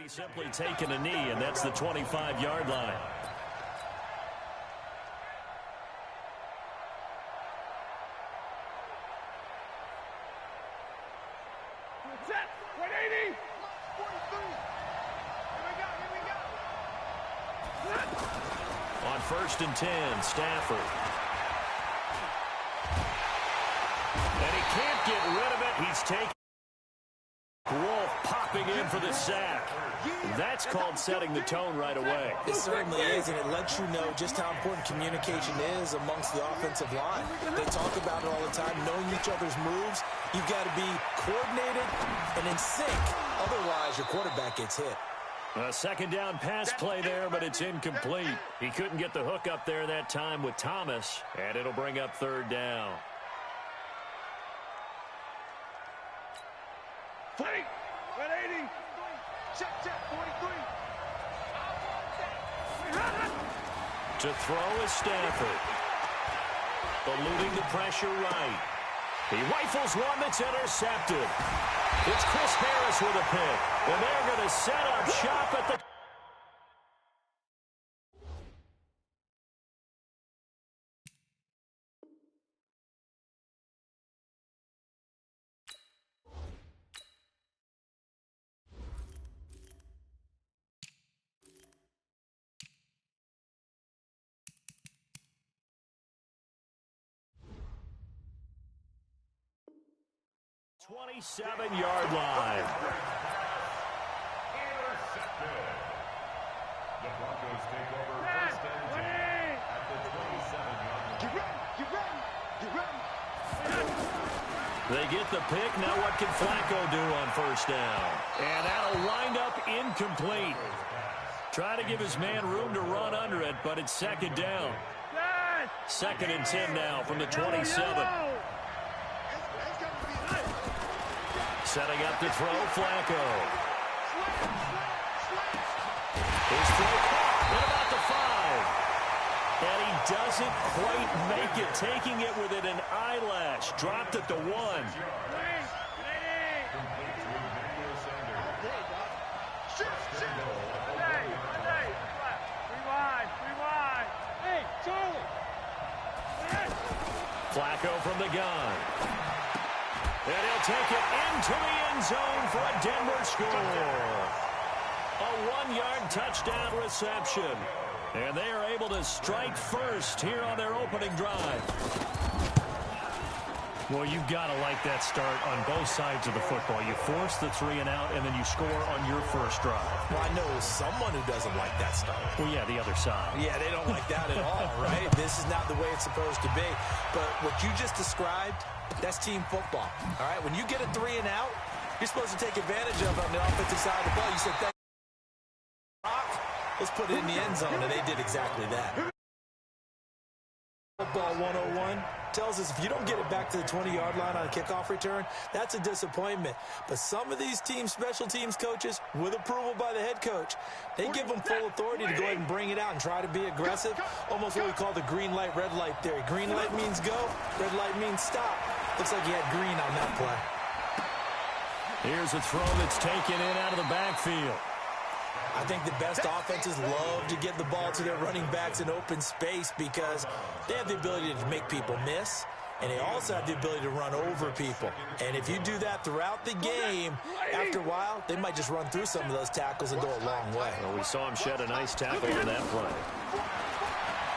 He's simply taken a knee, and that's the 25-yard line. On 1st and 10, Stafford. And he can't get rid of it. He's taken. Wolf popping in for the sack. That's called setting the tone right away. It certainly is, and it lets you know just how important communication is amongst the offensive line. They talk about it all the time, knowing each other's moves. You've got to be coordinated and in sync. Otherwise, your quarterback gets hit. A second down pass play there, but it's incomplete. He couldn't get the hook up there that time with Thomas, and it'll bring up 3rd down. To throw is Stafford. Eluding the pressure right. He rifles one that's intercepted. It's Chris Harris with a pick. And they're going to set up shop at the... ...27-yard line. Intercepted. The Broncos take over 1st and 10 at the 27-yard line. Get ready. They get the pick. Now what can Flacco do on 1st down? And that'll wind up incomplete. Try to give his man room to run under it, but it's 2nd down. 2nd and 10 now from the 27. Setting up to throw, Flacco. His throw caught at about the 5. And he doesn't quite make it, taking it within an eyelash. Dropped at the 1. Flacco from the gun. And he'll take it into the end zone for a Denver score. A 1-yard touchdown reception. And they are able to strike first here on their opening drive. Well, you've got to like that start on both sides of the football. You force the 3 and out, and then you score on your first drive. Well, I know someone who doesn't like that start. Well, yeah, the other side. Yeah, they don't like that at all, right? This is not the way it's supposed to be. But what you just described, that's team football, all right? When you get a 3 and out, you're supposed to take advantage of it on the offensive side of the ball. You said, let's put it in the end zone, and they did exactly that. Football 101 tells us if you don't get it back to the 20-yard line on a kickoff return, that's a disappointment. But some of these team special teams coaches, with approval by the head coach, they give them full authority to go ahead and bring it out and try to be aggressive. Almost what we call the green light, red light theory. Green light means go, red light means stop. Looks like he had green on that play. Here's a throw that's taken in out of the backfield. I think the best offenses love to get the ball to their running backs in open space because they have the ability to make people miss, and they also have the ability to run over people. And if you do that throughout the game, after a while, they might just run through some of those tackles and go a long way. Well, we saw him shed a nice tackle on that play.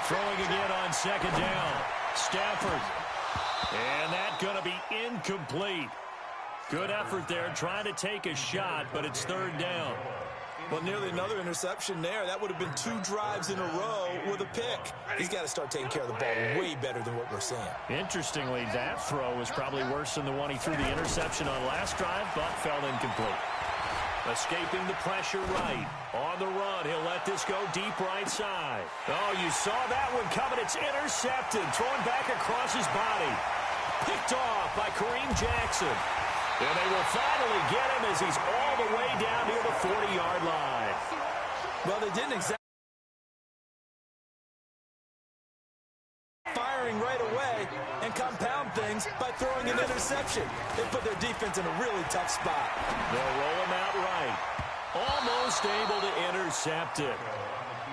Throwing again on 2nd down. Stafford. And that's going to be incomplete. Good effort there, trying to take a shot, but it's 3rd down. Well, nearly another interception there. That would have been 2 drives in a row with a pick. He's got to start taking care of the ball way better than what we're seeing. Interestingly, that throw was probably worse than the one he threw the interception on last drive, but fell incomplete. Escaping the pressure right. On the run, he'll let this go deep right side. Oh, you saw that one coming. It's intercepted. Thrown back across his body. Picked off by Kareem Jackson. And they will finally get him as he's all the way down near the 40-yard line. Well, they didn't exactly firing right away and compound things by throwing an interception. They put their defense in a really tough spot. They'll roll him out right. Almost able to intercept it.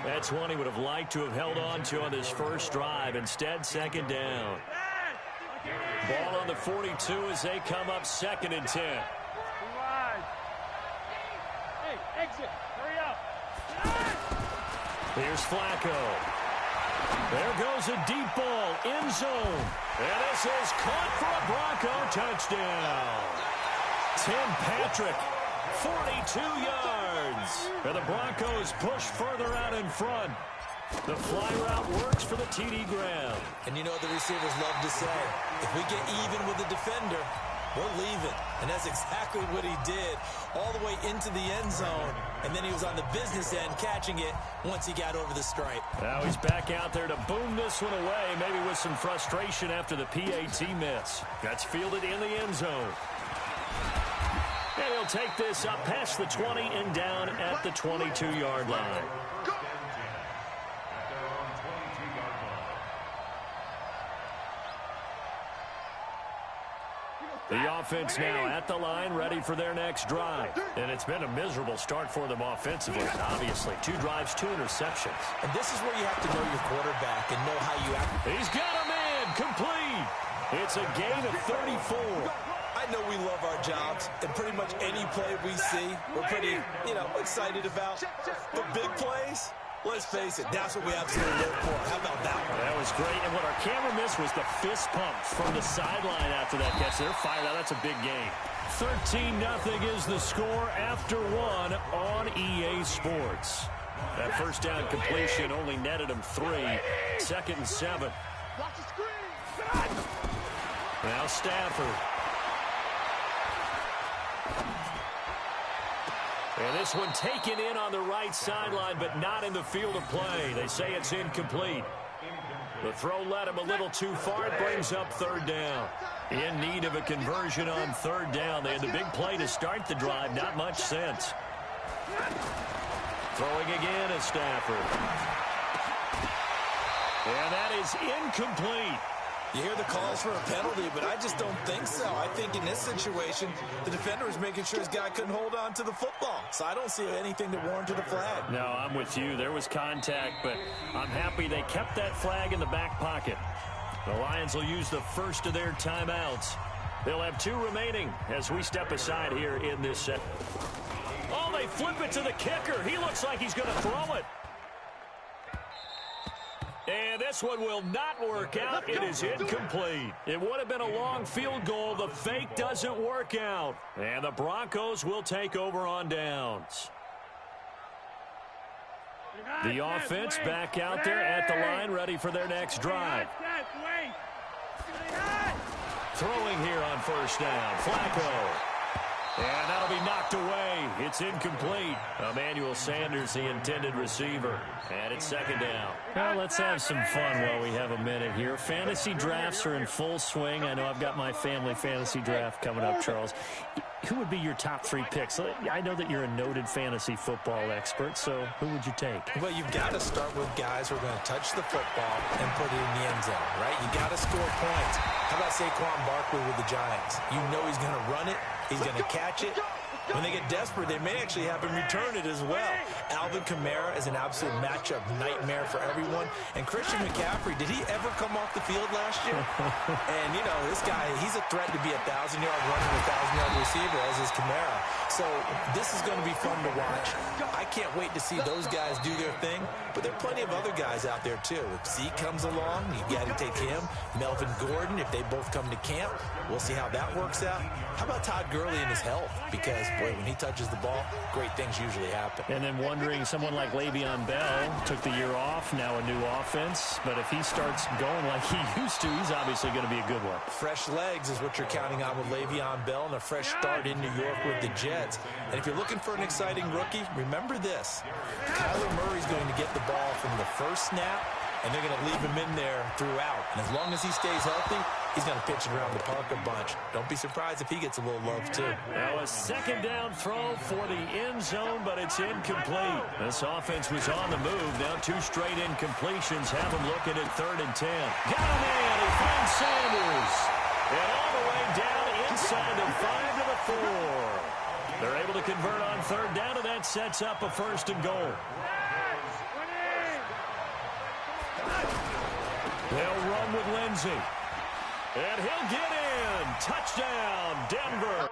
That's one he would have liked to have held on to on this first drive. Instead, second down. Ball on the 42 as they come up 2nd and 10. Hey, exit. Hurry up. Here's Flacco. There goes a deep ball, end zone. And this is caught for a Bronco touchdown. Tim Patrick, 42 yards. And the Broncos push further out in front. The fly route works for the TD Graham. And you know what the receivers love to say? If we get even with the defender, we're leaving. And that's exactly what he did, all the way into the end zone. And then he was on the business end catching it once he got over the stripe. Now he's back out there to boom this one away, maybe with some frustration after the PAT miss. That's fielded in the end zone. And he'll take this up past the 20 and down at the 22-yard line. The offense now at the line, ready for their next drive. And it's been a miserable start for them offensively, obviously. 2 drives, 2 interceptions. And this is where you have to know your quarterback and know how you act. He's got a man, complete. It's a gain of 34. I know we love our jobs, and pretty much any play we see, we're pretty, excited about. But big plays, let's face it, that's what we absolutely live for. How about that one? That was great, and what our camera missed was the fist pump from the sideline after that catch. They're fired out. That's a big game. 13-0 is the score after 1 on EA Sports. That first down completion only netted him 3. 2nd and 7. Watch the screen. Now Stafford. And this one taken in on the right sideline, but not in the field of play. They say it's incomplete. The throw led him a little too far. It brings up 3rd down. In need of a conversion on 3rd down. They had the big play to start the drive. Not much sense. Throwing again is Stafford. And that is incomplete. You hear the calls for a penalty, but I just don't think so. I think in this situation, the defender was making sure his guy couldn't hold on to the football. So I don't see anything that warranted a flag. No, I'm with you. There was contact, but I'm happy they kept that flag in the back pocket. The Lions will use the first of their timeouts. They'll have 2 remaining as we step aside here in this set. Oh, they flip it to the kicker. He looks like he's going to throw it. And this one will not work out. It is incomplete. It would have been a long field goal. The fake doesn't work out. And the Broncos will take over on downs. The offense back out there at the line, ready for their next drive. Throwing here on 1st down. Flacco. And that'll be knocked away. It's incomplete. Emmanuel Sanders, the intended receiver. And it's 2nd down. Well, let's have some fun while we have a minute here. Fantasy drafts are in full swing. I know I've got my family fantasy draft coming up, Charles. Who would be your top 3 picks? I know that you're a noted fantasy football expert, so who would you take? Well, you've got to start with guys who are going to touch the football and put it in the end zone, right? You got to score points. How about Saquon Barkley with the Giants? You know he's going to run it. He's going to catch it. When they get desperate, they may actually have him return it as well. Alvin Kamara is an absolute matchup nightmare for everyone. And Christian McCaffrey, did he ever come off the field last year? And, this guy, he's a threat to be a 1,000-yard running, 1,000-yard receiver, as is Kamara. So this is going to be fun to watch. I can't wait to see those guys do their thing. But there are plenty of other guys out there, too. If Zeke comes along, you got to take him. Melvin Gordon, if they both come to camp, we'll see how that works out. How about Todd Gurley and his health? Because, boy, when he touches the ball, great things usually happen. And then wondering, someone like Le'Veon Bell took the year off, now a new offense. But if he starts going like he used to, he's obviously going to be a good one. Fresh legs is what you're counting on with Le'Veon Bell and a fresh start in New York with the Jets. And if you're looking for an exciting rookie, remember this. Kyler Murray's going to get the ball from the first snap, and they're going to leave him in there throughout. And as long as he stays healthy, he's going to pitch it around the park a bunch. Don't be surprised if he gets a little love, too. Now a 2nd down throw for the end zone, but it's incomplete. This offense was on the move. Now 2 straight incompletions have him looking at 3rd and 10. Got a man. He finds Sanders. And all the way down inside the 5 to the 4. They're able to convert on third down, and that sets up a 1st and goal. They'll run with Lindsey. And he'll get in. Touchdown, Denver.